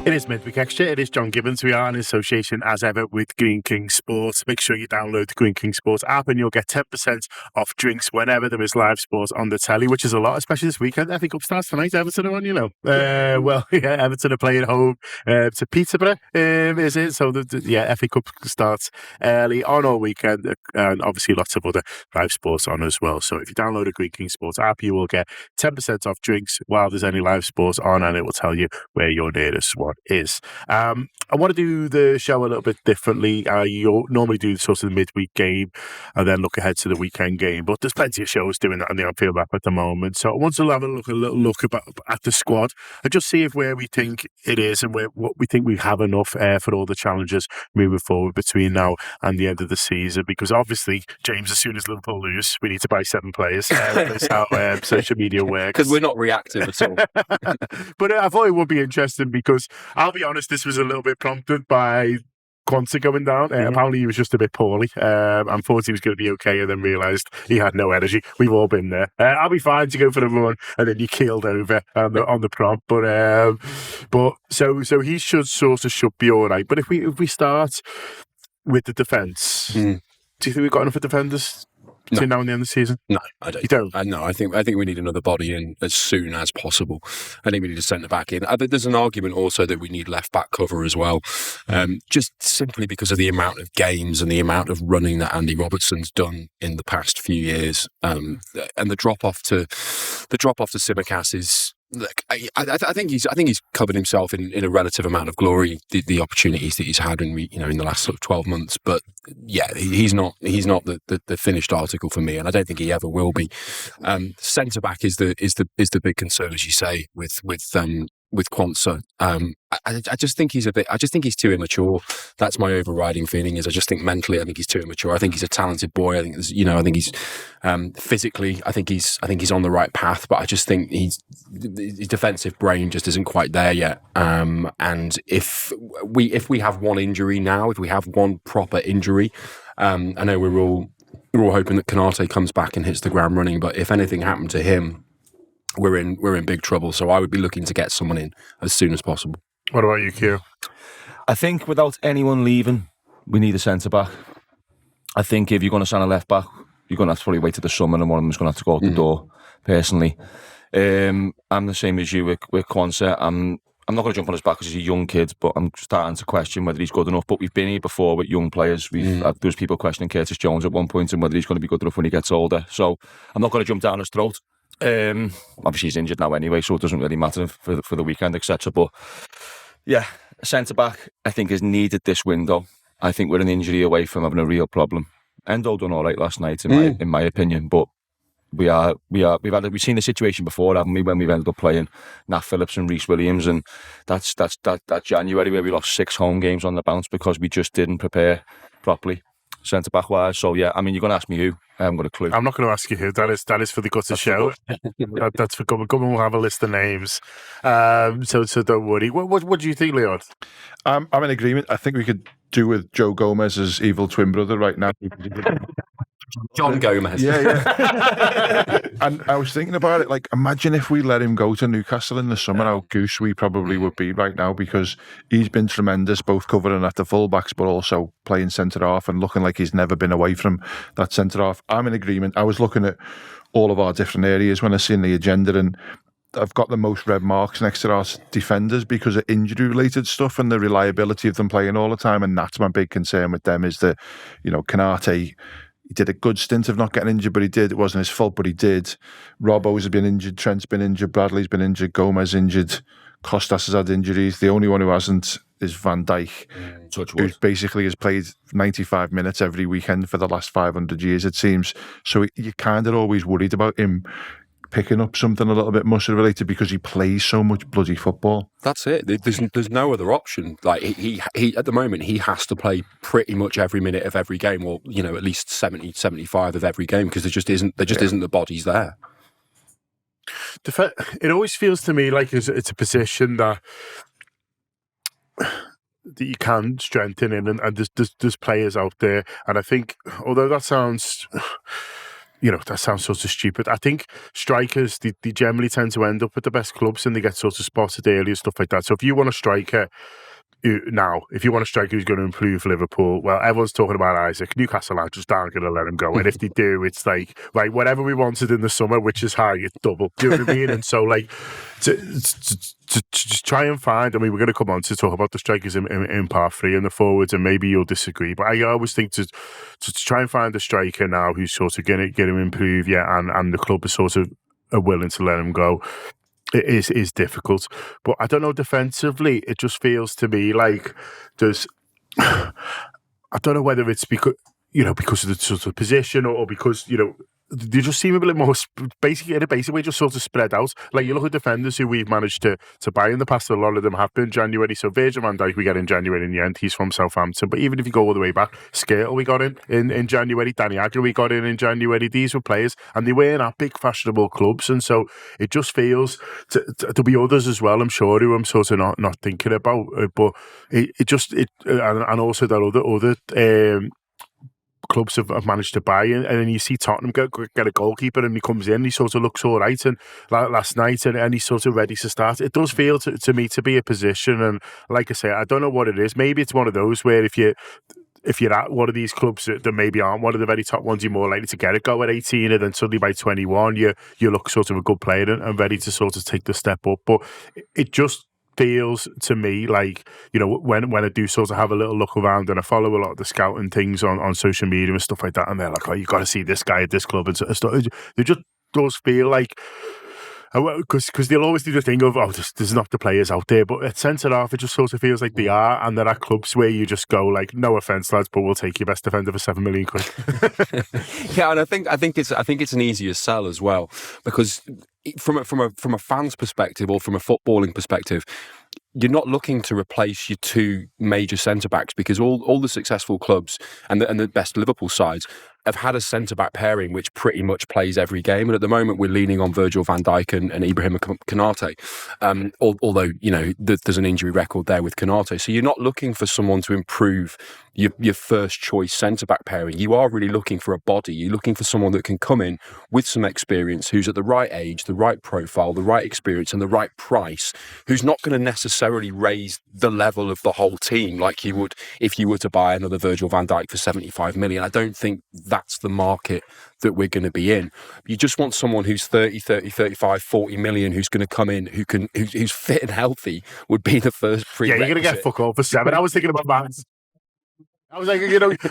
It is Midweek Extra. It is John Gibbons. We are in association, as ever, with Green King Sports. Make sure you download the Green King Sports app and you'll get 10% off drinks whenever there is live sports on the telly, which is a lot, especially this weekend. FA Cup starts tonight. Everton are on, you know. Everton are playing home to Peterborough, is it? So, FA Cup starts early on all weekend, and obviously lots of other live sports on as well. So if you download the Green King Sports app, you will get 10% off drinks while there's any live sports on, and it will tell you where your nearest one is. I want to do the show a little bit differently. You normally do sort of the midweek game and then look ahead to the weekend game, but there's plenty of shows doing that on the Anfield Wrap at the moment. So I want to have a little look at the squad and just see if where we think it is and what we think we have enough for all the challenges moving forward between now and the end of the season. Because obviously, James, as soon as Liverpool lose, we need to buy 7 players. That's how social media works. Because we're not reactive at all. But I thought it would be interesting because I'll be honest, this was a little bit prompted by Quanta going down. Apparently he was just a bit poorly and thought he was going to be okay, and then realised he had no energy. We've all been there. I'll be fine to go for the run, and then you keeled over on the prompt. But so he should be all right. But if we start with the defence, do you think we've got enough defenders between now and the end of the season? No, I don't. You don't? No, I think we need another body in as soon as possible. I think we need a centre back in. I think there's an argument also that we need left back cover as well, just simply because of the amount of games and the amount of running that Andy Robertson's done in the past few years, and the drop off to Tsimikas is. Look, I think he's covered himself in a relative amount of glory, the opportunities that he's had in the last sort of 12 months. But yeah, he's not the finished article for me, and I don't think he ever will be. Centre back is the big concern, as you say, with Quansah. I just think he's too immature. That's my overriding feeling. I just think mentally, I think he's too immature. I think he's a talented boy. I think he's physically, I think he's on the right path. But I just think his defensive brain just isn't quite there yet. And if we have one injury now, if we have one proper injury, I know we're all hoping that Konate comes back and hits the ground running. But if anything happened to him, we're in big trouble. So I would be looking to get someone in as soon as possible. What about you, Kieran? I think without anyone leaving, we need a centre back. I think if you're going to sign a left back, you're going to have to probably wait till the summer, and one of them's going to have to go out the door. Personally, I'm the same as you with Quansah. I'm not going to jump on his back because he's a young kid, but I'm starting to question whether he's good enough. But we've been here before with young players. There was people questioning Curtis Jones at one point and whether he's going to be good enough when he gets older. So I'm not going to jump down his throat. Obviously he's injured now anyway, so it doesn't really matter for the weekend, etc. But yeah, centre back I think is needed this window. I think we're an injury away from having a real problem. Endo done all right last night in my opinion, but we've seen the situation before, haven't we, when we've ended up playing Nat Phillips and Reece Williams, and that's that January where we lost 6 home games on the bounce because we just didn't prepare properly centre back wise. So yeah, I mean, you're going to ask me who. I haven't got a clue. I'm not going to ask you who. That is for the gutter show. That's for Gum. We'll have a list of names. So don't worry. What do you think, Leon? I'm in agreement. I think we could do with Joe Gomez's evil twin brother right now. John Gomez. Yeah. And I was thinking about it, like, imagine if we let him go to Newcastle in the summer, how goose we probably would be right now, because he's been tremendous, both covering at the full-backs, but also playing centre-half and looking like he's never been away from that centre-half. I'm in agreement. I was looking at all of our different areas when I seen the agenda, and I've got the most red marks next to our defenders because of injury-related stuff and the reliability of them playing all the time, and that's my big concern with them, is that, Konate, he did a good stint of not getting injured, but he did. It wasn't his fault, but he did. Robbo's been injured. Trent's been injured. Bradley's been injured. Gomez injured. Costas has had injuries. The only one who hasn't is Van Dijk, who basically has played 95 minutes every weekend for the last 500 years, it seems. So you're kind of always worried about him picking up something a little bit muscle related because he plays so much bloody football. That's it. There's no other option. Like he at the moment he has to play pretty much every minute of every game, or at least 70, 75 of every game, because there just isn't the bodies there. It always feels to me like it's a position that you can strengthen in, and there's players out there, and I think although that sounds that sounds sort of stupid. I think strikers, they generally tend to end up at the best clubs and they get sort of spotted early and stuff like that. So if you want a striker if you want a striker who's going to improve Liverpool, well, everyone's talking about Isaac. Newcastle just aren't going to let him go. And if they do, it's like, right, whatever we wanted in the summer, which is high, it's double. Do you know what I mean? And so, like, to just try and find, we're going to come on to talk about the strikers in part 3 and the forwards, and maybe you'll disagree, but I always think to try and find a striker now who's sort of going to improve, and the club is sort of are willing to let him go. It is difficult, but I don't know. Defensively, it just feels to me like there's. I don't know whether it's because of the sort of position or because they just seem a bit more basically in a basic way, just sort of spread out. Like you look at defenders who we've managed to buy in the past, a lot of them have been January. So Virgil van Dijk we get in January in the end. He's from Southampton. But even if you go all the way back, Skirtle we got in January, Danny Agger we got in January. These were players and they weren't at big fashionable clubs. And so it just feels to be others as well, I'm sure, who I'm sort of not thinking about. But and also that other clubs have managed to buy, and then you see Tottenham get a goalkeeper and he comes in, he sort of looks all right, and last night and he's sort of ready to start. It does feel to me to be a position, and like I say, I don't know what it is. Maybe it's one of those where if you're at one of these clubs that maybe aren't one of the very top ones, you're more likely to get a go at 18, and then suddenly by 21 you look sort of a good player and ready to sort of take the step up. But it just feels to me like, when I do sort of have a little look around and I follow a lot of the scouting things on social media and stuff like that, and they're like, oh, you got to see this guy at this club and stuff. It just does feel like, because they'll always do the thing of, there's not the players out there, but at centre-half, it just sort of feels like they are, and there are clubs where you just go like, no offence, lads, but we'll take your best defender for £7 million. Yeah, and I think it's an easier sell as well, because from a fan's perspective or from a footballing perspective, you're not looking to replace your two major centre-backs, because all the successful clubs and the best Liverpool sides have had a centre-back pairing which pretty much plays every game. And at the moment, we're leaning on Virgil van Dijk and Ibrahim Konate, although, there's an injury record there with Konate. So you're not looking for someone to improve your first choice centre-back pairing. You are really looking for a body. You're looking for someone that can come in with some experience, who's at the right age, the right profile, the right experience and the right price, who's not going to necessarily raise the level of the whole team like you would if you were to buy another Virgil van Dijk for 75 million. I don't think that's the market that we're going to be in. You just want someone who's 30, 35, 40 million, who's going to come in, who's fit and healthy, would be the first prerequisite. Yeah, you're going to get fuck all for 7. I was thinking about that. I was like,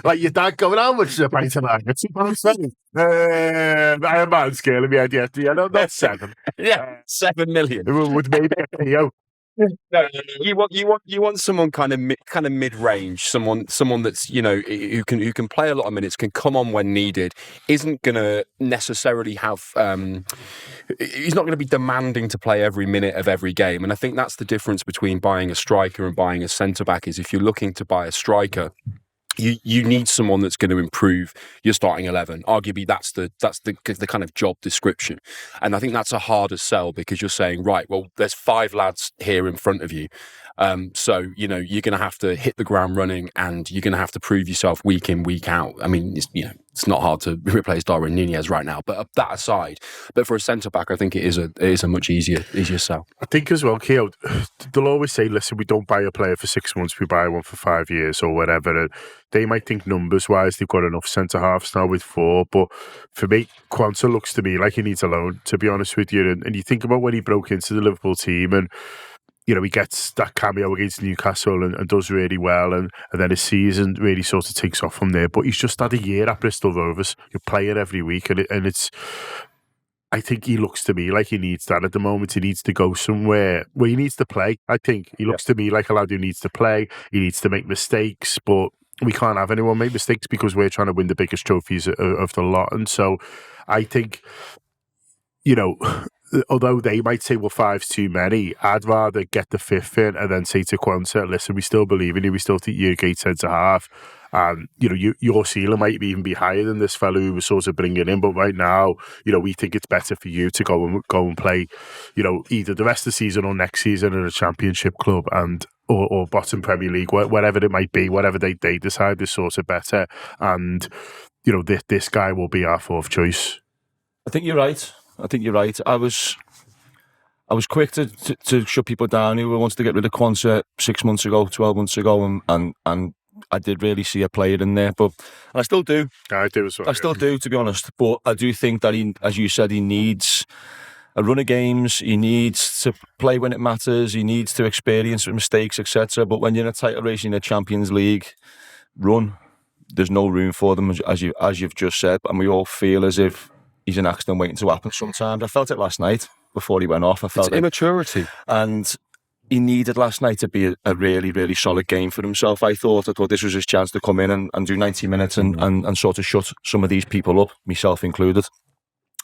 like your dad going, how much is a pint of lager? £2.7. I am man scaling me idea. That's 7. Yeah, 7 million. With maybe a PO. No, you want someone kind of mid-range, someone that's who can play a lot of minutes, can come on when needed, isn't going to necessarily have he's not going to be demanding to play every minute of every game. And I think that's the difference between buying a striker and buying a centre back. Is if you're looking to buy a striker, you need someone that's going to improve your starting 11. Arguably, that's the kind of job description, and I think that's a harder sell, because you're saying, right, well, there's 5 lads here in front of you, so you're going to have to hit the ground running, and you're going to have to prove yourself week in, week out. I mean, it's not hard to replace Darwin Nunez right now, but that aside, but for a centre back, I think it is a much easier sell. I think as well, Keo, they'll always say, listen, we don't buy a player for 6 months, we buy one for 5 years or whatever. And they might think numbers wise they've got enough centre halves now with 4, but for me, Quanta looks to me like he needs a loan, to be honest with you. And you think about when he broke into the Liverpool team, and he gets that cameo against Newcastle and does really well, and then his season really sort of takes off from there. But he's just had a year at Bristol Rovers. You're playing every week, and it's. I think he looks to me like he needs that at the moment. He needs to go somewhere where he needs to play. I think he looks to me like a lad who needs to play. He needs to make mistakes, but we can't have anyone make mistakes because we're trying to win the biggest trophies of the lot. And so I think, although they might say, well, 5's too many, I'd rather get the 5th in and then say to Quanta, listen, we still believe in you. We still think you're a great centre-half. And, your ceiling might even be higher than this fellow who was sort of bringing in. But right now, we think it's better for you to go and play, either the rest of the season or next season in a championship club or bottom Premier League, whatever it might be, whatever they decide is sort of better. And this guy will be our fourth choice. I think you're right. I was quick to shut people down who wanted to get rid of Quansah 6 months ago, 12 months ago, and I did really see a player in there, but I still do. I do as well. I still do, to be honest. But I do think that he, as you said, he needs a run of games. He needs to play when it matters. He needs to experience mistakes, etc. But when you're in a title race in a Champions League run, there's no room for them, as you've just said. And we all feel as if he's an accident waiting to happen sometimes. I felt it last night before he went off. I felt it's immaturity. And he needed last night to be a really, really solid game for himself. I thought this was his chance to come in and do 90 minutes and sort of shut some of these people up, myself included.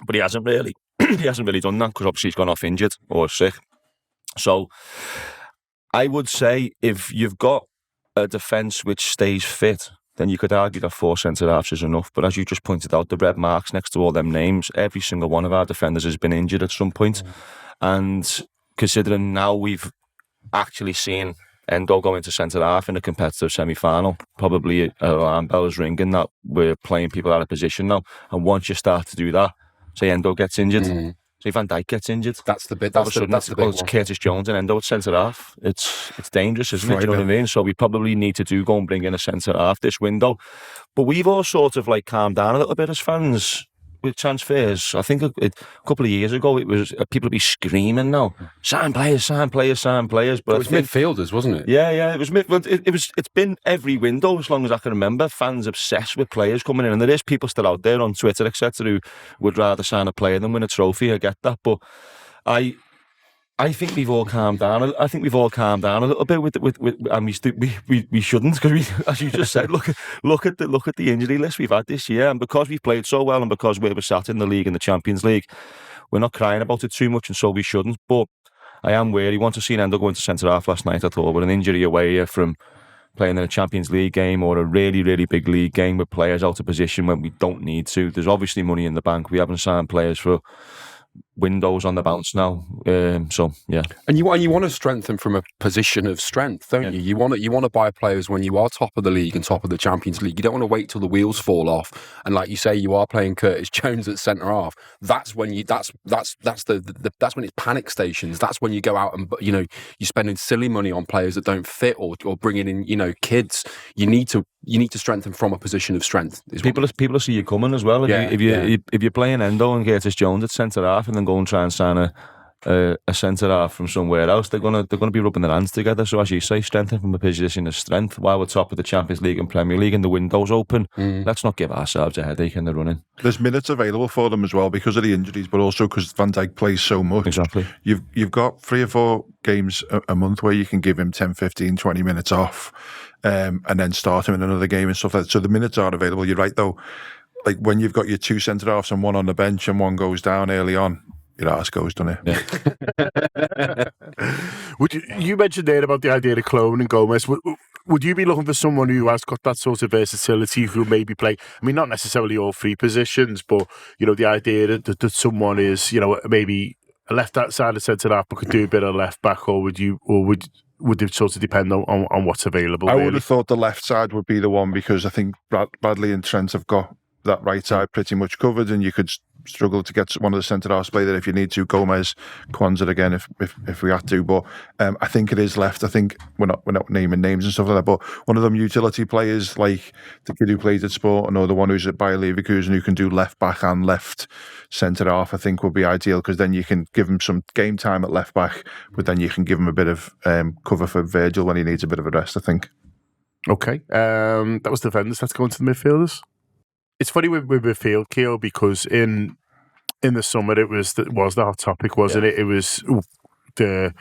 But he hasn't really. He hasn't really done that because obviously he's gone off injured or sick. So I would say if you've got a defence which stays fit, then you could argue that 4 centre-halves is enough. But as you just pointed out, the red marks next to all them names, every single one of our defenders has been injured at some point. And considering now we've actually seen Endo go into centre-half in a competitive semi-final, probably alarm bells ringing that we're playing people out of position now. And once you start to do that, say Endo gets injured, say Van Dijk gets injured. That's the bit. That's the big one. It's Curtis Jones and Endo at centre half. It's dangerous, isn't it? You know what I mean? So we probably need to go and bring in a centre half this window. But we've all sort of like calmed down a little bit as fans with transfers. I think a couple of years ago it was people would be screaming now, sign players. But it was midfielders, wasn't it? Yeah. It's been every window as long as I can remember. Fans obsessed with players coming in, and there is people still out there on Twitter, etc., who would rather sign a player than win a trophy. I get that, but I think we've all calmed down. I think we've all calmed down a little bit with and we shouldn't, because we, as you just said, look at the injury list we've had this year, and because we've played so well and because we were sat in the league and the Champions League, we're not crying about it too much, and so we shouldn't. But I am wary. Once I seen Endo go into centre half last night, I thought we're an injury away from playing in a Champions League game or a really, really big league game with players out of position when we don't need to. There's obviously money in the bank. We haven't signed players for windows on the bounce now, so yeah. And you want to strengthen from a position of strength, don't you? You want to buy players when you are top of the league and top of the Champions League. You don't want to wait till the wheels fall off. And like you say, you are playing Curtis Jones at centre half. That's when that's when it's panic stations. That's when you go out and you're spending silly money on players that don't fit or bringing in kids. You need to strengthen from a position of strength. People see you coming as well. If you're playing Endo and Curtis Jones at centre half and then go and try and sign a centre half from somewhere else, they're gonna be rubbing their hands together. So as you say, strengthen from a position of strength. While we're top of the Champions League and Premier League and the window's open, let's not give ourselves a headache in the running. There's minutes available for them as well because of the injuries, but also because Van Dijk plays so much. Exactly. You've got 3 or 4 games a month where you can give him 10, 15, 20 minutes off, and then start him in another game and stuff like that. So the minutes are available. You're right though. Like when you've got your 2 centre halves and one on the bench and one goes down early on, your ass goes, doesn't it? Yeah. You mentioned there about the idea of Clone and Gomez. Would you be looking for someone who has got that sort of versatility, who maybe play, I mean, not necessarily all 3 positions, but, the idea that someone is, maybe a left side of centre half but could do a bit of left back, or would it sort of depend on what's available? I would have thought the left side would be the one, because I think Bradley and Trent have got that right side pretty much covered, and you could struggle to get one of the centre halves play there if you need to. Gomez, Quansah again if we had to, but I think it is left. I think we're not naming names and stuff like that, but one of them utility players like the kid who plays at Sport, or the one who's at Bayer Leverkusen who can do left back and left centre half, I think would be ideal, because then you can give him some game time at left back, but then you can give him a bit of cover for Virgil when he needs a bit of a rest, I think. Okay, that was the defenders. Let's go into the midfielders. It's funny with midfield, Keel, because in the summer it was the hot topic, wasn't it? It was the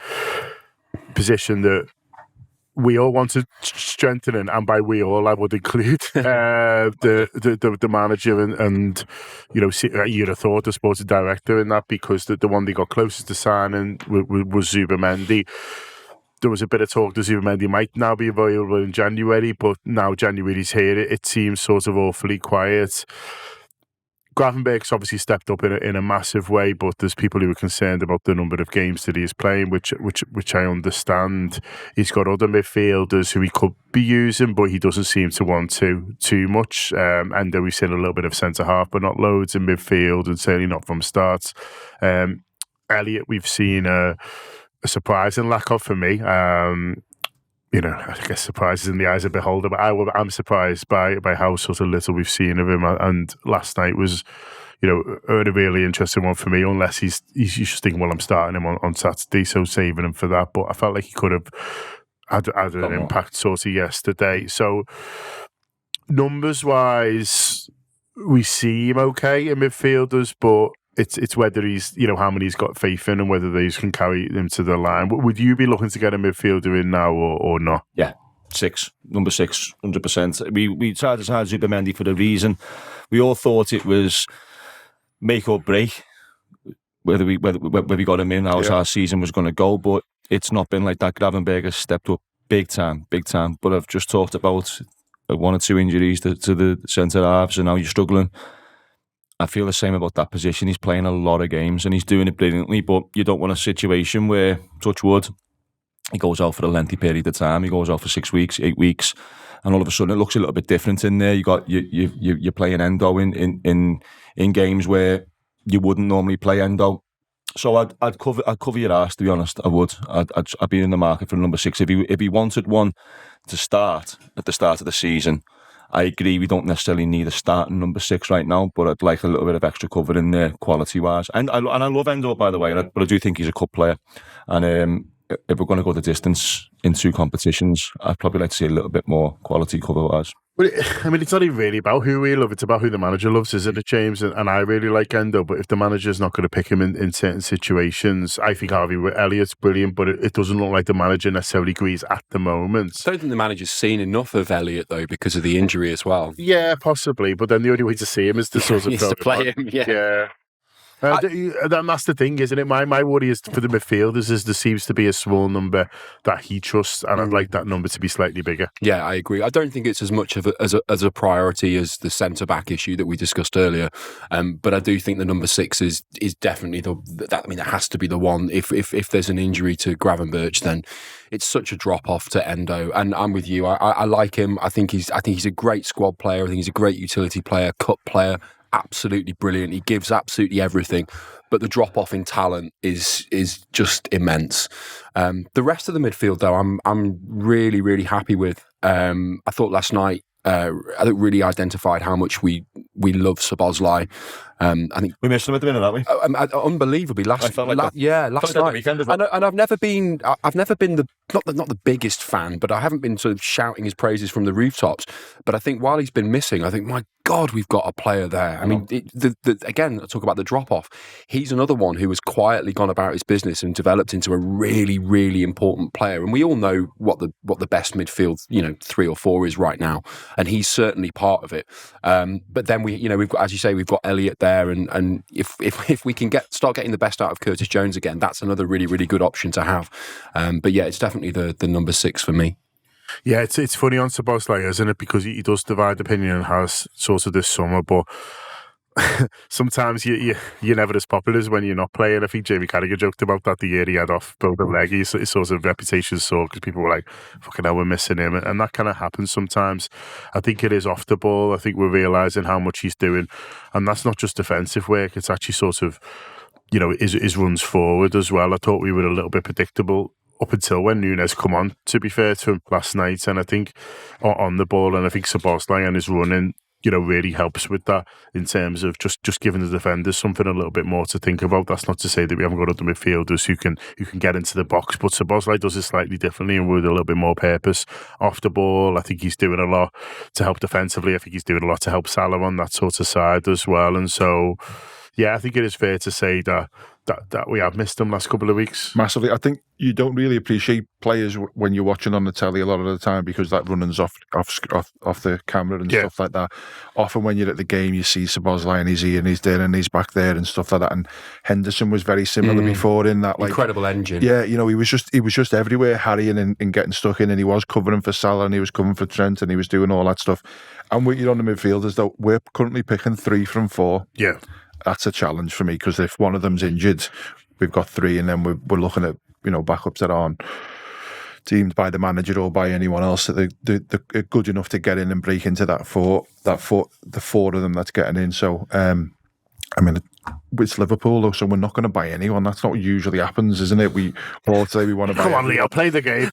position that we all wanted strengthening, and by we all I would include the manager and you'd have thought the sporting director in that, because the one they got closest to signing was Zubimendi. There was a bit of talk that Zubimendi might now be available in January, but now January's here, it seems sort of awfully quiet. Gravenberg's obviously stepped up in a massive way, but there's people who are concerned about the number of games that he's playing, which I understand. He's got other midfielders who he could be using, but he doesn't seem to want to too much. And then we've seen a little bit of centre half, but not loads in midfield, and certainly not from starts. Elliott, we've seen a surprising lack of for me. I guess surprises in the eyes of the beholder, but I'm surprised by how sort of little we've seen of him. And last night was, a really interesting one for me, unless he's just thinking, well, I'm starting him on Saturday, so saving him for that. But I felt like he could have had an impact sort of yesterday. So numbers-wise, we see him okay in midfielders, but it's whether he's, how many he's got faith in and whether these can carry him to the line. Would you be looking to get a midfielder in now or not? Yeah, number 6, 100%. We tried to sign Zubimendi for a reason. We all thought it was make or break, whether we got him in, how our season was going to go, but it's not been like that. Gravenberg has stepped up big time. But I've just talked about 1 or 2 injuries to the centre halves, and now you're struggling. I feel the same about that position. He's playing a lot of games and he's doing it brilliantly, but you don't want a situation where, touch wood, he goes out for a lengthy period of time. He goes out for 6 weeks, 8 weeks, and all of a sudden it looks a little bit different in there. You're playing Endo in games where you wouldn't normally play Endo. So I'd cover your arse, to be honest. I would. I'd be in the market for a number 6 if he wanted one to start at the start of the season. I agree, we don't necessarily need a starting number 6 right now, but I'd like a little bit of extra cover in there, quality-wise. And I love Endo, by the way, but I do think he's a cup player. And if we're going to go the distance in 2 competitions, I'd probably like to see a little bit more quality cover-wise. But it's not even really about who we love, it's about who the manager loves, isn't it, James? And I really like Endo, but if the manager's not going to pick him in certain situations, I think Harvey Elliott's brilliant, but it doesn't look like the manager necessarily agrees at the moment. I don't think the manager's seen enough of Elliott, though, because of the injury as well. Yeah, possibly, but then the only way to see him is to sort of to play him, yeah. That's the thing, isn't it? My worry is for the midfielders is there seems to be a small number that he trusts, and I'd like that number to be slightly bigger. Yeah, I agree. I don't think it's as much of a priority as the centre back issue that we discussed earlier, but I do think the number 6 is definitely it has to be the one. If there's an injury to Gravenberch, then it's such a drop off to Endo, and I'm with you. I like him. I think he's a great squad player. I think he's a great utility player, cup player. Absolutely brilliant. He gives absolutely everything, but the drop off in talent is just immense. The rest of the midfield, though, I'm really, really happy with. I thought last night I think really identified how much we love Szoboszlai. I think we missed him at the minute, haven't we? Unbelievably, last night. Weekend, and I've never been the not the biggest fan, but I haven't been sort of shouting his praises from the rooftops. But I think while he's been missing, I think, my God, we've got a player there. I mean, again, I talk about the drop off. He's another one who has quietly gone about his business and developed into a really, really important player. And we all know what the best midfield 3 or 4 is right now, and he's certainly part of it. But then we've got, as you say, we've got Elliott there, and if we can start getting the best out of Curtis Jones again, that's another really, really good option to have. But yeah, it's definitely the number 6 for me. Yeah, it's funny on Szoboszlai, isn't it? Because he does divide opinion and has sort of this summer, but sometimes you're never as popular as when you're not playing. I think Jamie Carragher joked about that the year he had off broken leg. His sort of reputation soared because people were like, fucking hell, we're missing him. And that kind of happens sometimes. I think it is off the ball. I think we're realising how much he's doing. And that's not just defensive work. It's actually sort of, his runs forward as well. I thought we were a little bit predictable up until when Núñez come on, to be fair to him, last night. And I think on the ball, and I think Szoboszlai and his running, really helps with that in terms of just giving the defenders something a little bit more to think about. That's not to say that we haven't got other midfielders who can get into the box, but Szoboszlai does it slightly differently and with a little bit more purpose off the ball. I think he's doing a lot to help defensively. I think he's doing a lot to help Salah on that sort of side as well. And so, yeah, I think it is fair to say that we have missed them last couple of weeks. Massively. I think you don't really appreciate players when you're watching on the telly a lot of the time because that running's off the camera and stuff like that. Often when you're at the game, you see Szoboszlai and he's here and he's there and he's back there and stuff like that. And Henderson was very similar before in that, like, incredible engine. Yeah, he was just everywhere, harrying and getting stuck in, and he was covering for Salah and he was covering for Trent and he was doing all that stuff. And you're on the midfielders though, we're currently picking 3 from 4. Yeah. That's a challenge for me because if one of them's injured, we've got 3, and then we're looking at backups that aren't deemed by the manager or by anyone else that they're good enough to get in and break into the 4 of them that's getting in. So I mean, it's Liverpool though, so we're not going to buy anyone. That's not what usually happens, isn't it? We all say we want to buy. Come on, Leo, play the game.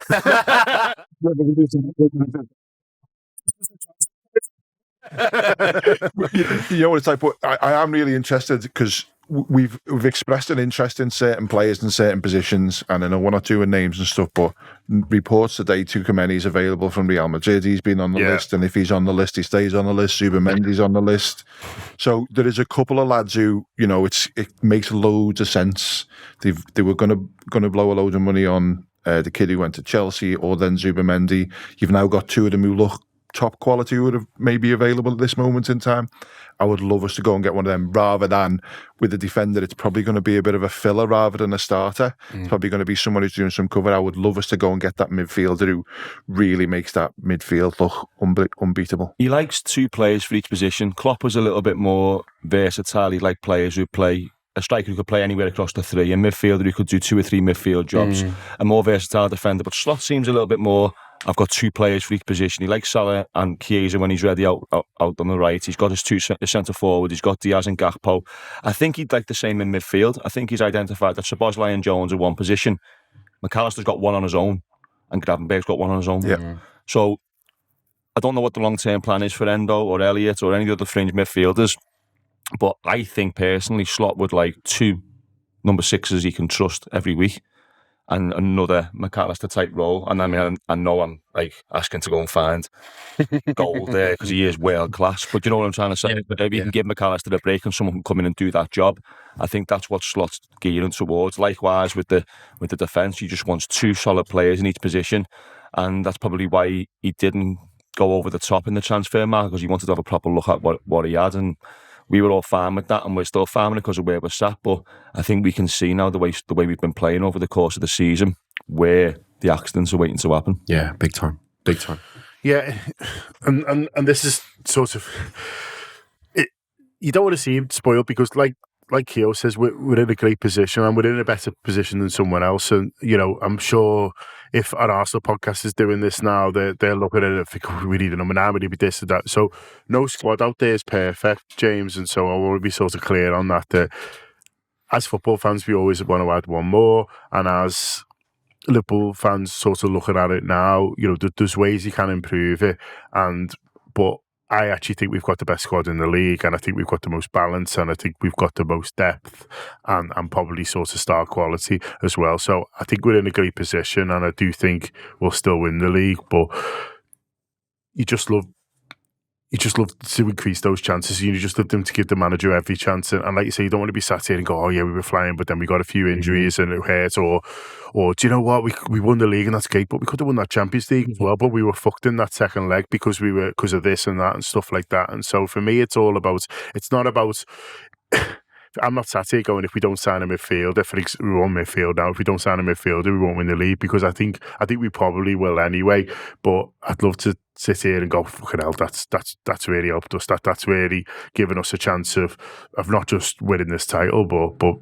You know what it's like, but I am really interested because we've expressed an interest in certain players in certain positions, and I know we're not doing names and stuff, but reports today Tchouaméni's available from Real Madrid. He's been on the list, and if he's on the list, he stays on the list. Zubimendi's on the list. So there is a couple of lads who, it makes loads of sense. They were going to blow a load of money on the kid who went to Chelsea, or then Zubimendi. You've now got 2 of them who look top quality, who would have maybe available at this moment in time. I would love us to go and get one of them, rather than with the defender. It's probably going to be a bit of a filler rather than a starter. It's probably going to be someone who's doing some cover. I would love us to go and get that midfielder who really makes that midfield look unbeatable. He likes 2 players for each position. Klopp was a little bit more versatile. He liked players who play, a striker who could play anywhere across the 3, a midfielder who could do 2 or 3 midfield jobs, a more versatile defender. But Slot seems a little bit more, I've got 2 players for each position. He likes Salah and Chiesa when he's ready out on the right. He's got his 2 centre forward. He's got Diaz and Gakpo. I think he'd like the same in midfield. I think he's identified that Szoboszlai and Jones are one position. McAllister's got one on his own, and Gravenberg's got one on his own. Yeah. So I don't know what the long-term plan is for Endo or Elliott or any of the other fringe midfielders, but I think personally Slot would like 2 number 6s he can trust every week, and another McAllister type role. And I mean, I know I'm like asking to go and find gold there because he is world class, but you know what I'm trying to say? Maybe you can give McAllister a break and someone can come in and do that job. I think that's what Slot's gearing towards. Likewise with the defence, he just wants 2 solid players in each position, and that's probably why he didn't go over the top in the transfer market, because he wanted to have a proper look at what he had, and we were all fine with that, and we're still fine with it because of where we're sat. But I think we can see now the way we've been playing over the course of the season where the accidents are waiting to happen. Yeah, big time. Yeah, and this is sort of it. You don't want to see him spoiled because, like Keo says, we're in a great position and we're in a better position than someone else. And I'm sure if our Arsenal podcast is doing this now, they're looking at it thinking, we need a number 9, we need to be this and that. So no squad out there is perfect, James, and so I want to be sort of clear on that. As football fans, we always want to add one more, and as Liverpool fans sort of looking at it now, there's ways you can improve it, but I actually think we've got the best squad in the league, and I think we've got the most balance, and I think we've got the most depth and probably sort of star quality as well. So I think we're in a great position, and I do think we'll still win the league, but you just love to increase those chances. You just love them to give the manager every chance. And like you say, you don't want to be sat here and go, oh yeah, we were flying, but then we got a few injuries and it hurt. Or do you know what? We won the league and that's great, but we could have won that Champions League as well. But we were fucked in that second leg because of this and that and stuff like that. And so for me, it's not about. I'm not sat here going, if we don't sign a midfielder, we won't midfield now. If we don't sign a midfielder, we won't win the league, because I think we probably will anyway. But I'd love to sit here and go, fucking hell, that's really helped us. That's really given us a chance of not just winning this title, but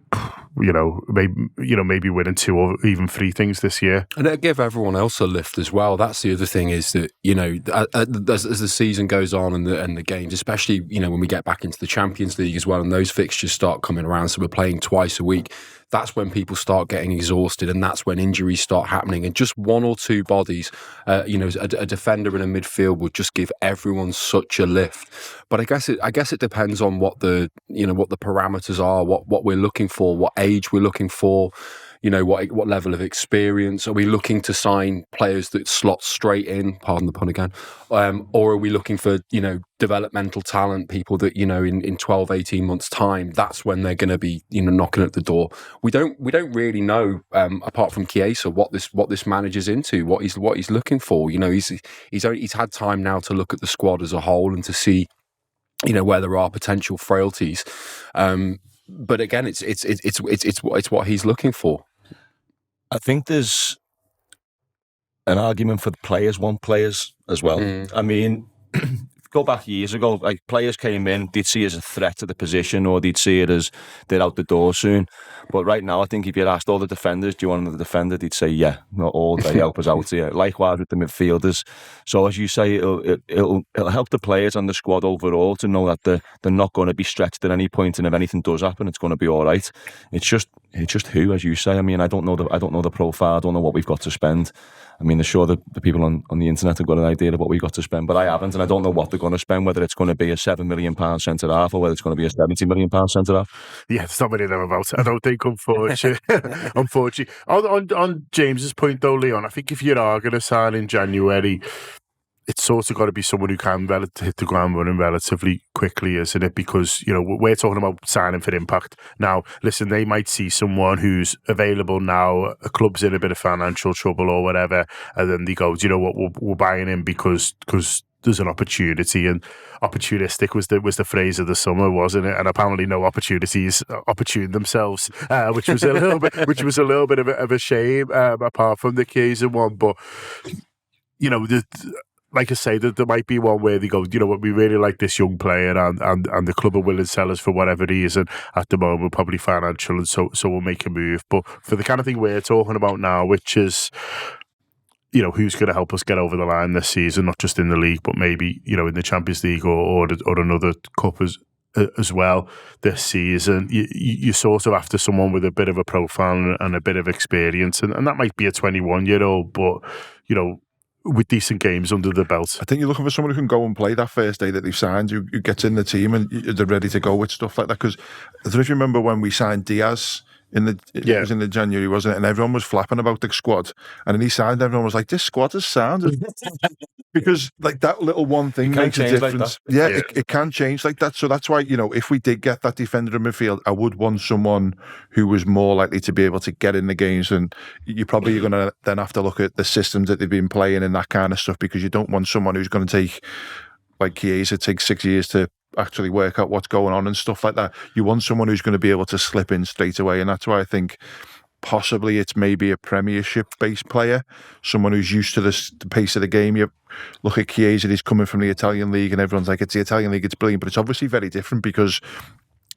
maybe winning 2 or even 3 things this year. And it'll give everyone else a lift as well. That's the other thing, is that as the season goes on and the games, especially when we get back into the Champions League as well, and those fixtures start coming around, so we're playing twice a week. That's when people start getting exhausted, and that's when injuries start happening. And just 1 or 2 bodies, a defender and a midfield would just give everyone such a lift. But I guess it depends on what the parameters are, what we're looking for, what age we're looking for. what level of experience? Are we looking to sign players that slot straight in, pardon the pun again, or are we looking for, developmental talent, people that, in 12, 18 months time, that's when they're going to be, knocking at the door. We don't really know, apart from Chiesa, what this manager's into, what he's looking for. He's had time now to look at the squad as a whole and to see, where there are potential frailties. But again, it's what he's looking for. I think there's an argument for the players want players as well. I mean, go back years ago, like players came in, they'd see it as a threat to the position, or they'd see it as they're out the door soon. But right now, I think if you'd asked all the defenders, do you want another defender? They'd say, yeah, not all. They help us out here. Likewise with the midfielders. So as you say, it'll help the players and the squad overall to know that they're not going to be stretched at any point, and if anything does happen, it's going to be all right. It's just who, as you say. I mean, I don't know the profile. I don't know what we've got to spend. I mean, sure the people on the internet have got an idea of what we've got to spend, but I haven't, and I don't know what they're going to spend, whether it's going to be a £7 million centre-half or whether it's going to be a £70 million centre-half. Yeah, there's not many of them about. I don't think, unfortunately. On James's point, though, Leon, I think if you are going to sign in January, it's sort of got to be someone who can hit the ground running relatively quickly, isn't it? Because, we're talking about signing for impact. Now, listen, they might see someone who's available now, a club's in a bit of financial trouble or whatever, and then they go, do you know what, we're buying him because there's an opportunity, and opportunistic was the phrase of the summer, wasn't it? And apparently no opportunities opportune themselves, which was a little bit of a shame, apart from the Chiesa one. But, like I say, there might be one where they go, you know what, we really like this young player, and the club are willing to sell us for whatever reason at the moment, probably financial, and so we'll make a move. But for the kind of thing we're talking about now, which is, who's going to help us get over the line this season, not just in the league, but maybe, in the Champions League or another cup as well this season, you sort of after someone with a bit of a profile and a bit of experience, and that might be a 21-year-old, but, with decent games under the belt. I think you're looking for someone who can go and play that first day that they've signed, who gets in the team and they're ready to go with stuff like that. Because I don't know if you remember when we signed Diaz it was in the January, wasn't it? And everyone was flapping about the squad. And then he signed, everyone was like, this squad is sound. Because like that little one thing makes a difference. Like it can change like that. So that's why, if we did get that defender in midfield, I would want someone who was more likely to be able to get in the games. And you're probably going to then have to look at the systems that they've been playing and that kind of stuff, because you don't want someone who's going to take, like Chiesa, take 6 years to actually work out what's going on and stuff like that. You want someone who's going to be able to slip in straight away, and that's why I think possibly it's maybe a Premiership-based player, someone who's used to the pace of the game. You look at Chiesa, he's coming from the Italian league, and everyone's like, it's the Italian league, it's brilliant, but it's obviously very different because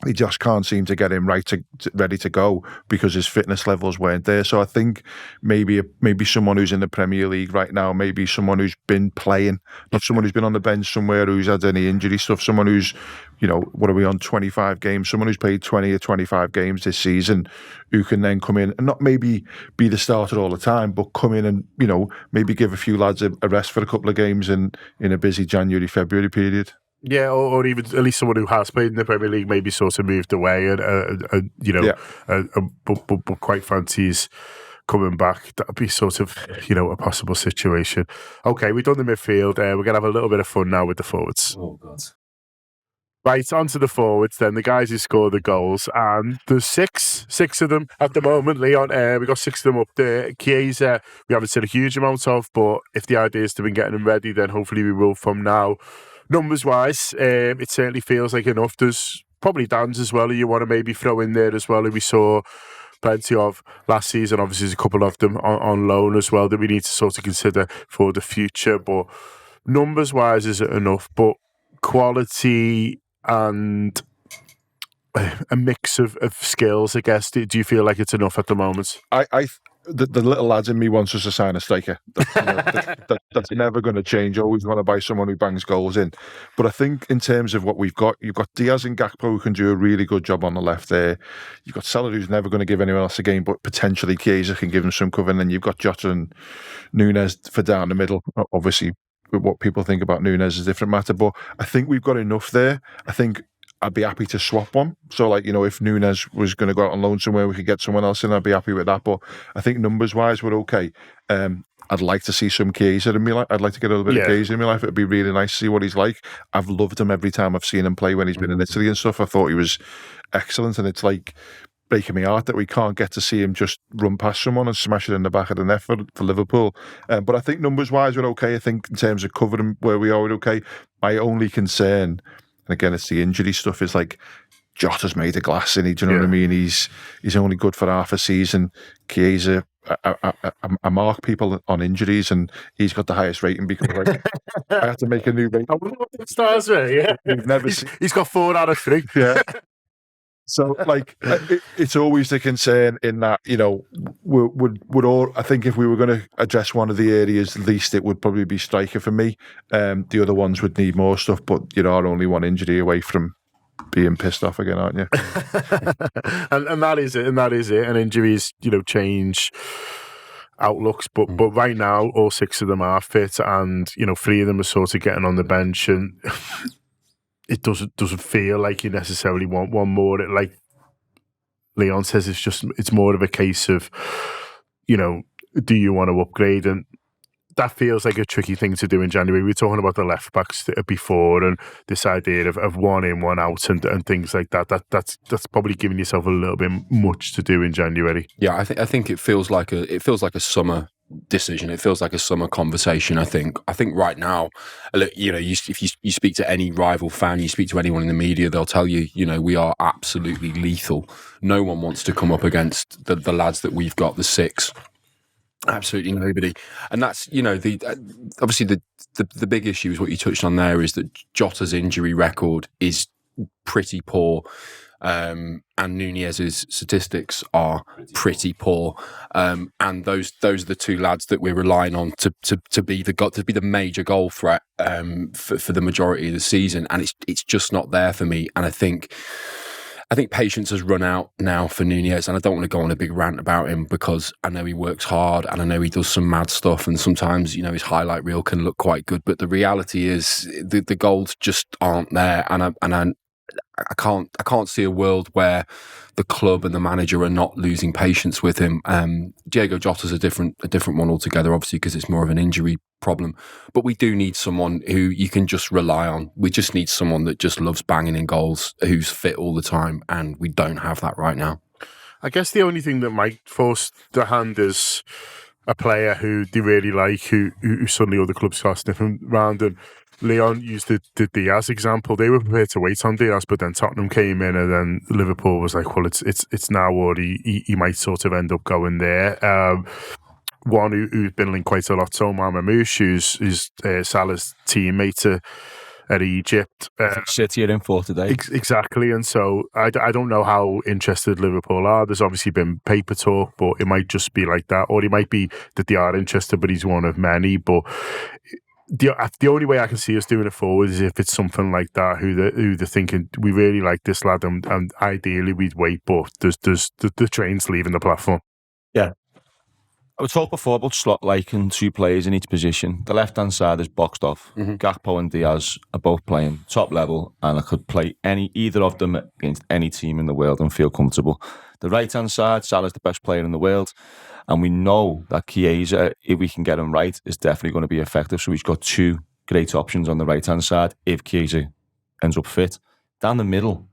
he just can't seem to get him ready to go because his fitness levels weren't there. So I think maybe someone who's in the Premier League right now, maybe someone who's been playing, not someone who's been on the bench somewhere who's had any injury stuff, someone who's, what are we on, 25 games, someone who's played 20 or 25 games this season, who can then come in and not maybe be the starter all the time, but come in and, maybe give a few lads a rest for a couple of games in a busy January, February period. Yeah, or even at least someone who has played in the Premier League, maybe sort of moved away, but quite fancies coming back. That'd be sort of, a possible situation. Okay, we've done the midfield. We're going to have a little bit of fun now with the forwards. Oh, God. Right, on to the forwards then, the guys who score the goals. And there's six of them at the moment, Leon. We've got 6 of them up there. Chiesa, we haven't seen a huge amount of, but if the idea is to be getting them ready, then hopefully we will from now. Numbers-wise, it certainly feels like enough. There's probably Dan's as well, who you want to maybe throw in there as well, who we saw plenty of last season. Obviously, there's a couple of them on loan as well that we need to sort of consider for the future. But numbers-wise, is it enough? But quality and a mix of skills, I guess. Do you feel like it's enough at the moment? The little lads in me wants us to sign a striker. That's never going to change. Always want to buy someone who bangs goals in. But I think in terms of what we've got, you've got Diaz and Gakpo who can do a really good job on the left there. You've got Salah who's never going to give anyone else a game, but potentially Chiesa can give him some cover. And then you've got Jota and Nunez for down the middle. Obviously, what people think about Nunez is a different matter. But I think we've got enough there. I think I'd be happy to swap one. So, like, if Núñez was going to go out on loan somewhere, we could get someone else in, I'd be happy with that. But I think numbers-wise, we're okay. I'd like to see some Chiesa in my life. I'd like to get a little bit of Chiesa in my life. It'd be really nice to see what he's like. I've loved him every time I've seen him play when he's been in Italy and stuff. I thought he was excellent, and it's like breaking my heart that we can't get to see him just run past someone and smash it in the back of the net for Liverpool. But I think numbers-wise, we're okay. I think in terms of covering where we are, we're okay. My only concern, and again, it's the injury stuff, is like Jota's made of glass, and do you know what I mean? He's only good for half a season. Chiesa, I mark people on injuries, and he's got the highest rating because I had to make a new rating. I wonder what the stars were, he's got 4 out of 3. Yeah. So, like, it's always the concern in that, would all. I think if we were going to address one of the areas, at least it would probably be striker for me. The other ones would need more stuff, but you are only one injury away from being pissed off again, aren't you? and that is it. And injuries, change outlooks. But right now, all 6 of them are fit, and 3 of them are sort of getting on the bench, and it doesn't feel like you necessarily want one more. Like Leon says, it's more of a case of, do you want to upgrade? And that feels like a tricky thing to do in January. We were talking about the left backs before, and this idea of one in, one out, and things like that. That's probably giving yourself a little bit much to do in January. Yeah, I think it feels like a summer decision. It feels like a summer conversation. I think right now, if you speak to any rival fan, you speak to anyone in the media, they'll tell you, we are absolutely lethal. No one wants to come up against the lads that we've got, the 6. Absolutely nobody. And that's, obviously the big issue is what you touched on there, is that Jota's injury record is pretty poor. And Núñez's statistics are pretty poor, and those are the 2 lads that we're relying on to be the major goal threat for the majority of the season, and it's just not there for me. And I think patience has run out now for Núñez, and I don't want to go on a big rant about him because I know he works hard and I know he does some mad stuff, and sometimes his highlight reel can look quite good, but the reality is the goals just aren't there, and I can't see a world where the club and the manager are not losing patience with him. Diego Jota's a different one altogether, obviously, because it's more of an injury problem. But we do need someone who you can just rely on. We just need someone that just loves banging in goals, who's fit all the time, and we don't have that right now. I guess the only thing that might force the hand is a player who they really like, who suddenly other clubs start sniffing round. And Leon used the Diaz example. They were prepared to wait on Diaz, but then Tottenham came in, and then Liverpool was like, well, it's now, or he might sort of end up going there. One who's been linked quite a lot to Omar Mamouche, who's Salah's teammate at Egypt. City are in for today. Exactly. And so I don't know how interested Liverpool are. There's obviously been paper talk, but it might just be like that. Or it might be that they are interested, but he's one of many. But the only way I can see us doing it forward is if it's something like that, who they're thinking, we really like this lad, and ideally we'd wait, but there's the train's leaving the platform. Yeah. I was talked before about slot liking 2 players in each position. The left-hand side is boxed off. Mm-hmm. Gakpo and Diaz are both playing top level, and I could play either of them against any team in the world and feel comfortable. The right-hand side, Salah's the best player in the world, and we know that Chiesa, if we can get him right, is definitely going to be effective. So he's got 2 great options on the right-hand side if Chiesa ends up fit. Down the middle,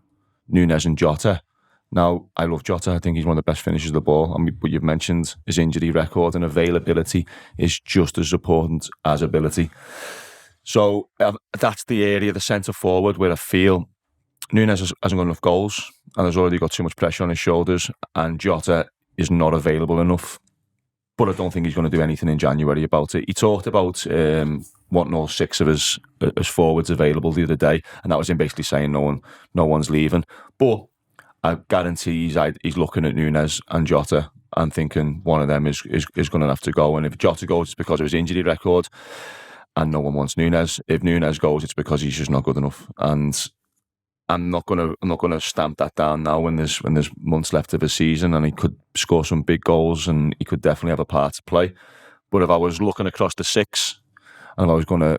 Núñez and Jota. Now, I love Jota. I think he's one of the best finishers of the ball. But you've mentioned his injury record, and availability is just as important as ability. So that's the area, the centre forward, where I feel Núñez hasn't got enough goals and has already got too much pressure on his shoulders, and Jota is not available enough. But I don't think he's going to do anything in January about it. He talked about wanting all 6 of his forwards available the other day, and that was him basically saying no one's leaving. But I guarantee he's looking at Núñez and Jota and thinking one of them is going to have to go. And if Jota goes, it's because of his injury record, and no one wants Núñez. If Núñez goes, it's because he's just not good enough. And I'm not gonna stamp that down now when there's months left of the season, and he could score some big goals and he could definitely have a part to play. But if I was looking across the 6, and if I was going to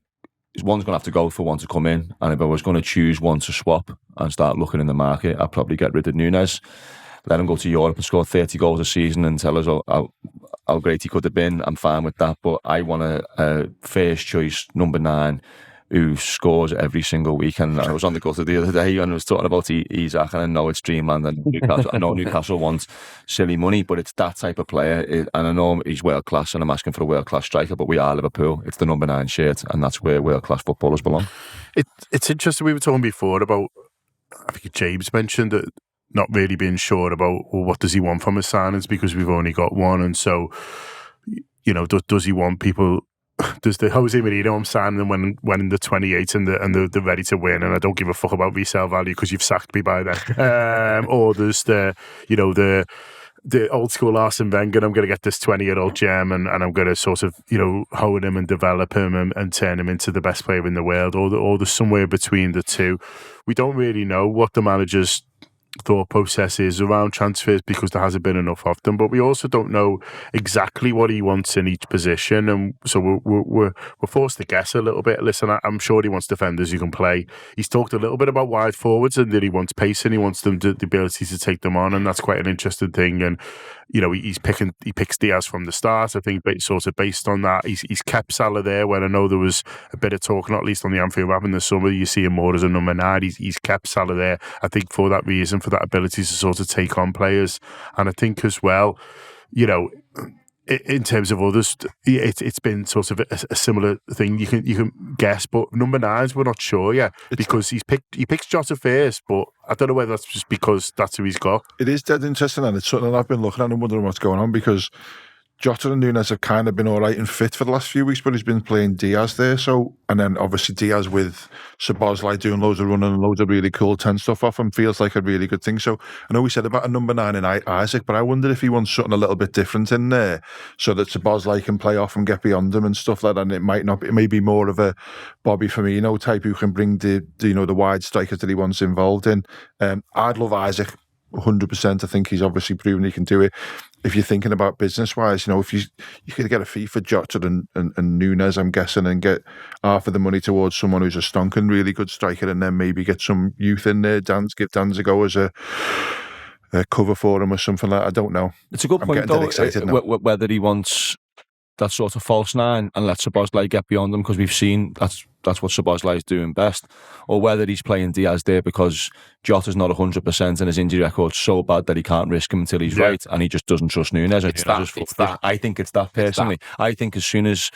one's going to have to go for one to come in. And if I was going to choose one to swap and start looking in the market, I'd probably get rid of Núñez, let him go to Europe and score 30 goals a season and tell us how great he could have been. I'm fine with that. But I want a first choice number 9 who scores every single week. And I was on the gutter the other day and I was talking about Isaac, and I know it's dreamland and Newcastle. I know Newcastle wants silly money, but it's that type of player. And I know he's world class and I'm asking for a world class striker, but we are Liverpool. It's the number 9 shirt, and that's where world class footballers belong. It's interesting. We were talking before about, I think James mentioned that, not really being sure about, well, what does he want from his signings, because we've only got one. And so, does he want people? Does the Jose Mourinho, I'm signing them when in the 28 and they're ready to win, and I don't give a fuck about resale value because you've sacked me by then. Or there's the old school Arsene Wenger, I'm going to get this 20-year-old gem and I'm going to sort of, hone him and develop him and turn him into the best player in the world, or there's somewhere between the two. We don't really know what the manager's thought process is around transfers because there hasn't been enough of them, but we also don't know exactly what he wants in each position, and so we're forced to guess a little bit. Listen, I'm sure he wants defenders who can play. He's talked a little bit about wide forwards and that he wants pace and he wants them the ability to take them on, and that's quite an interesting thing. And he picks Diaz from the start. I think sort of based on that, he's kept Salah there when I know there was a bit of talk, not least on the Anfield Wrap in the summer. You see him more as a number 9. He's kept Salah there, I think, for that reason, for that ability to sort of take on players. And I think as well, in terms of others, it's been sort of a similar thing. You can guess, but number 9s we're not sure yet, because he picks Jota first, but I don't know whether that's just because that's who he's got. It is dead interesting, and it's something I've been looking at and wondering what's going on, because Jota and Núñez have kind of been all right and fit for the last few weeks, but he's been playing Diaz there. So, and then obviously Diaz with Szoboszlai doing loads of running and loads of really cool 10 stuff off him feels like a really good thing. So I know we said about a number 9 in Isaac, but I wonder if he wants something a little bit different in there so that Szoboszlai can play off and get beyond him and stuff like that. And it might not be, it may be more of a Bobby Firmino type who can bring the wide strikers that he wants involved in. I'd love Isaac 100%. I think he's obviously proven he can do it. If you're thinking about business-wise, if you could get a fee for Jota and Núñez, I'm guessing, and get half of the money towards someone who's a stonking, really good striker, and then maybe get some youth in there. Give Danz a go as a cover for him or something like that. I don't know. It's a good point, though, whether he wants that sort of false 9 and let Szoboszlai get beyond him, because we've seen that's what Szoboszlai is doing best, or whether he's playing Diaz there because Jota's not 100% and his injury record's so bad that he can't risk him until he's right, and he just doesn't trust Núñez. It's that. I think it's that personally. I think as soon as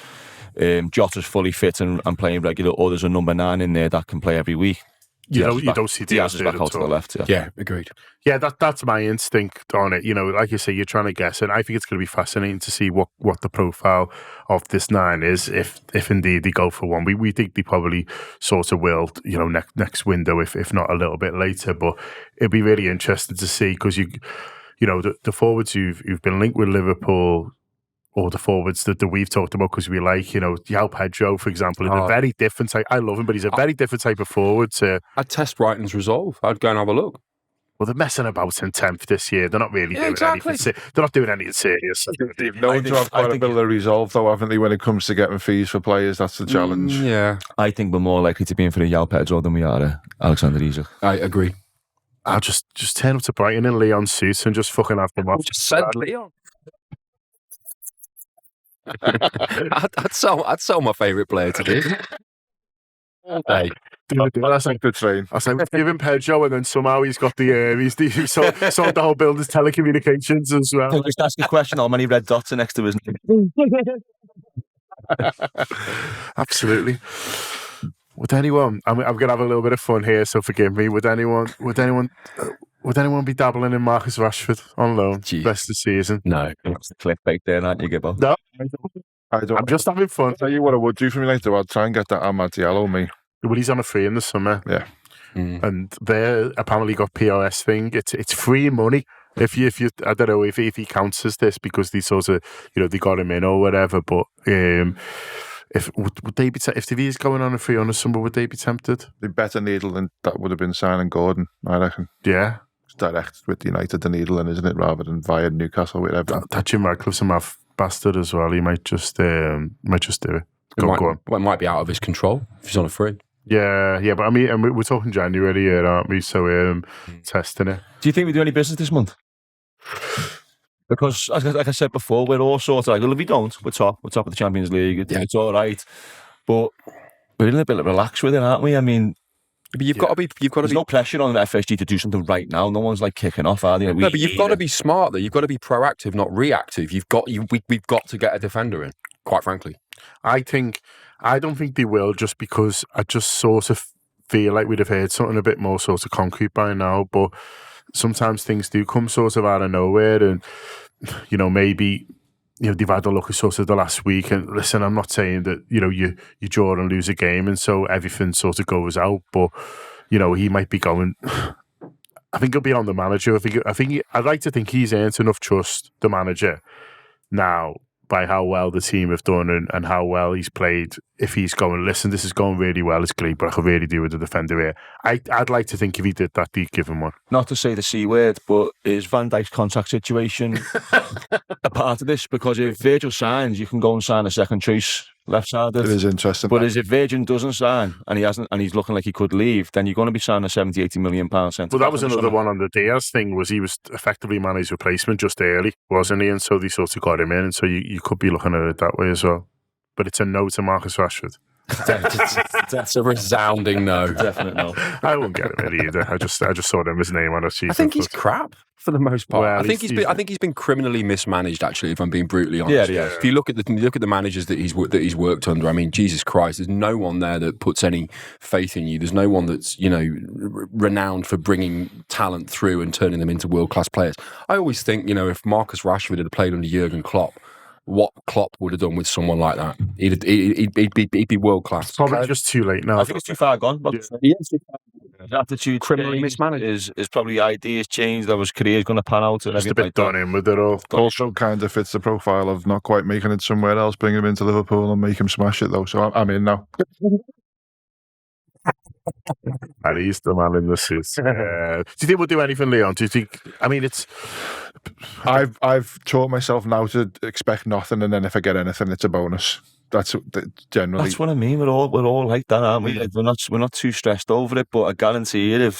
Jota's fully fit and playing regular, or there's a number 9 in there that can play every week, you don't see Diaz is back out to the left. Yeah, agreed. Yeah, that's my instinct on it. Like you say, you're trying to guess, and I think it's going to be fascinating to see what the profile of this 9 is, if indeed they go for one. We think they probably sort of will, next window, if not a little bit later. But it'd be really interesting to see, because the forwards who've been linked with Liverpool, or the forwards that we've talked about because we like, João Pedro, for example, is a very different type. I love him, but he's a very different type of forward. I'd test Brighton's resolve. I'd go and have a look. Well, they're messing about in 10th this year. They're not really doing anything. They're not doing anything serious. They've known to have quite a bit of resolve, though, haven't they, when it comes to getting fees for players? That's the challenge. Yeah. I think we're more likely to be in for a João Pedro than we are Alexander Isak. I agree. I'll just turn up to Brighton in Leon's suit and just fucking have them off. Just send Leon. I'd sell my favourite player to this. Hey, that's like the train. I was like, give him Pedro, and then somehow he's got he sold the whole building's telecommunications as well. Can I just ask a question? How many red dots are next to his name? Absolutely. Would anyone? I'm going to have a little bit of fun here, so forgive me. Would anyone be dabbling in Marcus Rashford on loan rest of the season? No. That's the clickbait there, aren't you, Gibbons? No. I don't. I'm just having fun. I'll tell you what I would do for me later. I'd try and get that Amad Diallo, me. Well, he's on a free in the summer. Yeah. And they apparently got POS thing. It's free money. If you I don't know if he counts as this because they sort of they got him in or whatever. But if would they be if he's going on a free on a summer, would they be tempted? The better needle than that would have been signing Gordon, I reckon. Yeah. It's direct with United, the needle, and isn't it, rather than via Newcastle, whatever. That Jim Radcliffe's a math bastard as well. He might just do it. Go on. Well, it might be out of his control if he's on a free. Yeah, but I mean, and we're talking January here, aren't we? So testing it. Do you think we do any business this month? Because, like I said before, we're all sort of like, well, if we don't, we're top of the Champions League. It's all right, but we're in a bit of relax with it, aren't we? I mean, but you've got to be. There's no pressure on the FSG to do something right now. No one's like kicking off, are they? No, but you've got to be smart. Though you've got to be proactive, not reactive. We've got to get a defender in. Quite frankly, I don't think they will, just because I just sort of feel like we'd have heard something a bit more sort of concrete by now. But sometimes things do come sort of out of nowhere, and maybe they've had a look at sort of the last week. And listen, I'm not saying that you draw and lose a game, and so everything sort of goes out. But he might be going. I think he'll be on the manager. I'd like to think he's earned enough trust, the manager, now, by how well the team have done and how well he's played. If he's going, listen, this is going really well, it's great, but I could really do with the defender here. I'd like to think if he did that, he'd give him one. Not to say the C word, but is Van Dijk's contract situation a part of this? Because if Virgil signs, you can go and sign a second choice left-sided. It is interesting. But if Virgil doesn't sign and he's looking like he could leave, then you're going to be signing a 70-80 million pound centre. Well, that was another one on the Diaz thing, was he was effectively Mane's replacement just early, wasn't he? And so they sort of got him in, and so you could be looking at it that way as well. But it's a no to Marcus Rashford. That's a resounding no. Definite no. I won't get him in either. I just saw him his name on a sheet. I think he's crap for the most part. Well, I think he's been criminally mismanaged. Actually, if I'm being brutally honest. Yeah. If you look at the managers that he's worked under, I mean, Jesus Christ, there's no one there that puts any faith in you. There's no one that's renowned for bringing talent through and turning them into world class players. I always think if Marcus Rashford had played under Jurgen Klopp, what Klopp would have done with someone like that? He'd be world class. Probably just too late now. I think it's too far gone. But his attitude, criminally mismanaged, is probably ideas changed. That his career's going to pan out. And just a bit done in with it all. Also kind of fits the profile of not quite making it somewhere else, bring him into Liverpool and make him smash it though. So I'm in now. And he's the man in the suit. Do you think we'll do anything, Leon? Do you think? I mean, it's. I've taught myself now to expect nothing, and then if I get anything, it's a bonus. That's generally. That's what I mean. We're all like that, aren't we? We're not too stressed over it. But I guarantee you, I'm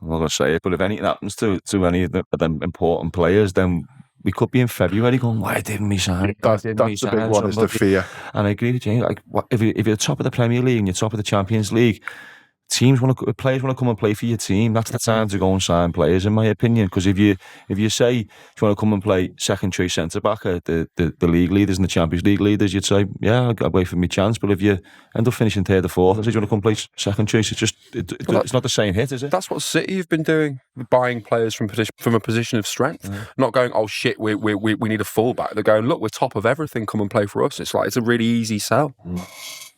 not going to say it, but if anything happens to any of them important players, then we could be in February going, why didn't we sign? That's the big one, is the fear. And I agree with you. Like, if you're top of the Premier League and you're top of the Champions League, players want to come and play for your team. That's the time to go and sign players, in my opinion. Because if you say you want to come and play second choice centre back at the league leaders and the Champions League leaders, you'd say, yeah, I'll wait for my chance. But if you end up finishing third or fourth and say you want to come play second choice, it's not the same hit, is it? That's what City have been doing, buying players from a position of strength. Not going, oh shit, we need a fullback. They're going, look, we're top of everything. Come and play for us. It's a really easy sell.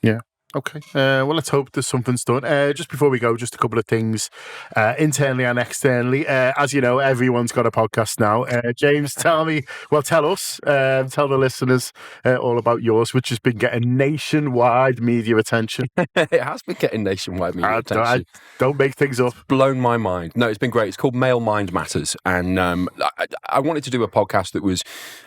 Yeah. Okay. Well, let's hope there's something's done. Just before we go, just a couple of things internally and externally. As you know, everyone's got a podcast now. James, tell us, tell the listeners all about yours, which has been getting nationwide media attention. It has been getting nationwide media attention. Don't make things up. Blown my mind. No, it's been great. It's called Male Mind Matters. And I wanted to do a podcast that was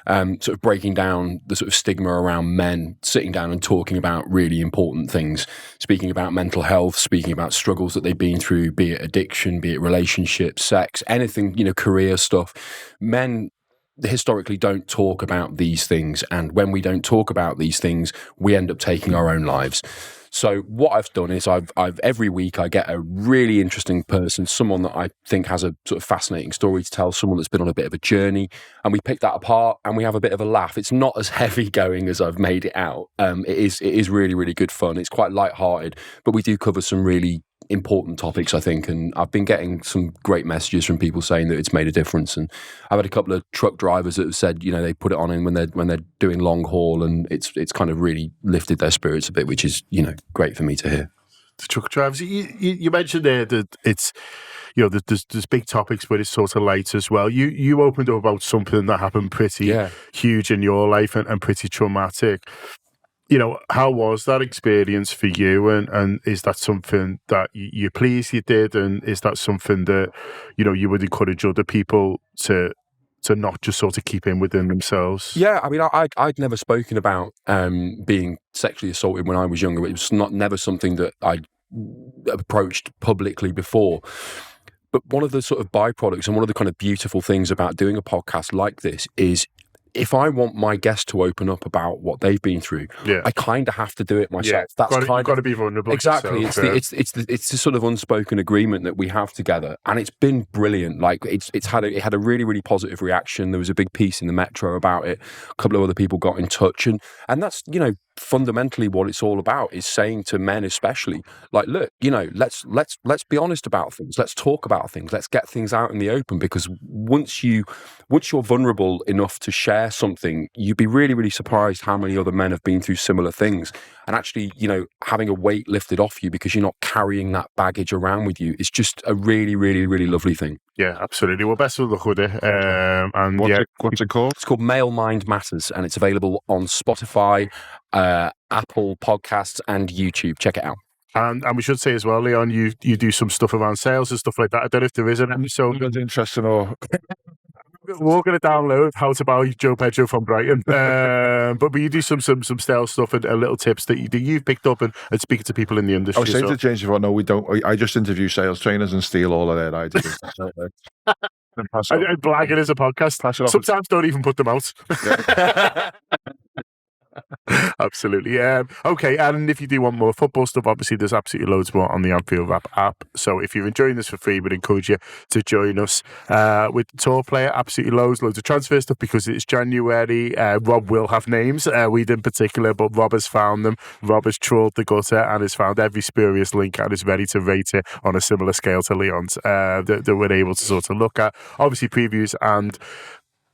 sort of breaking down the sort of stigma around men sitting down and talking about really important things, speaking about mental health, speaking about struggles that they've been through, be it addiction, be it relationships, sex, anything, career stuff. Men historically don't talk about these things, and when we don't talk about these things, we end up taking our own lives. So what I've done is I've every week I get a really interesting person, someone that I think has a sort of fascinating story to tell, someone that's been on a bit of a journey, and we pick that apart and we have a bit of a laugh. It's not as heavy going as I've made it out. It is really, really good fun. It's quite lighthearted, but we do cover some really important topics, I think, and I've been getting some great messages from people saying that it's made a difference. And I've had a couple of truck drivers that have said, they put it on in when they're doing long haul, and it's kind of really lifted their spirits a bit, which is great for me to hear. The truck drivers, you mentioned there that it's there's big topics, but it's sort of light as well. You opened up about something that happened pretty huge in your life and pretty traumatic. How was that experience for you? And is that something that you're pleased you did? And is that something that, you would encourage other people to to not just sort of keep in within themselves. Yeah, I mean, I'd never spoken about being sexually assaulted when I was younger. It was never something that I'd approached publicly before. But one of the sort of byproducts and one of the kind of beautiful things about doing a podcast like this is, if I want my guests to open up about what they've been through, I kind of have to do it myself. That's you've got to be vulnerable. Exactly. Yourself, it's the sort of unspoken agreement that we have together, and it's been brilliant. Like it had a really, really positive reaction. There was a big piece in the Metro about it. A couple of other people got in touch, and that's, you know, fundamentally what it's all about, is saying to men especially, like, look, you know, let's be honest about things. Let's talk about things. Let's get things out in the open, because once you're vulnerable enough to share something, you'd be really, really surprised how many other men have been through similar things. And actually, you know, having a weight lifted off you because you're not carrying that baggage around with you is just a really, really, really lovely thing. Yeah, absolutely. Well, best of luck with it. And what's it called? It's called Male Mind Matters, and it's available on Spotify, Apple Podcasts, and YouTube. Check it out. And we should say as well, Leon, you do some stuff around sales and stuff like that. I don't know if there is an episode. That's interesting. Or we're going to download How to Buy Joe Pedro from Brighton. But you do some sales stuff and little tips that you've picked up and speaking to people in the industry. I was saying to James before, no, we don't. I just interview sales trainers and steal all of their ideas. And blag it as a podcast. Sometimes don't even put them out. Yeah. Absolutely. Okay, and if you do want more football stuff, obviously there's absolutely loads more on the Anfield Wrap app. So if you're enjoying this for free, we'd encourage you to join us with the tour player. Absolutely loads of transfer stuff because it's January. Rob will have names, we in particular, but Rob has found them. Rob has trawled the gutter and has found every spurious link and is ready to rate it on a similar scale to Leon's that we're able to sort of look at. Obviously previews and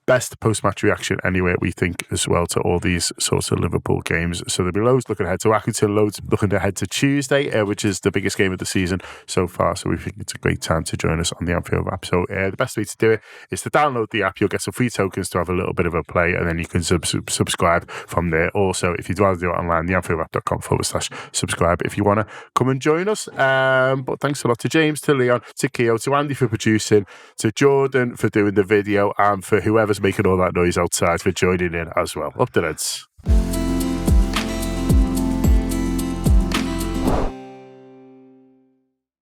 best post-match reaction anyway, we think, as well, to all these sorts of Liverpool games. So there'll be loads looking ahead to Accrington, loads looking ahead to Tuesday, which is the biggest game of the season so far. So we think it's a great time to join us on the Anfield Wrap. So the best way to do it is to download the app. You'll get some free tokens to have a little bit of a play, and then you can subscribe from there. Also, if you'd rather do it online, theanfieldwrap.com/subscribe if you want to come and join us. But thanks a lot to James, to Leon, to Keo, to Andy for producing, to Jordan for doing the video, and for whoever's making all that noise outside for joining in as well. Up the Reds.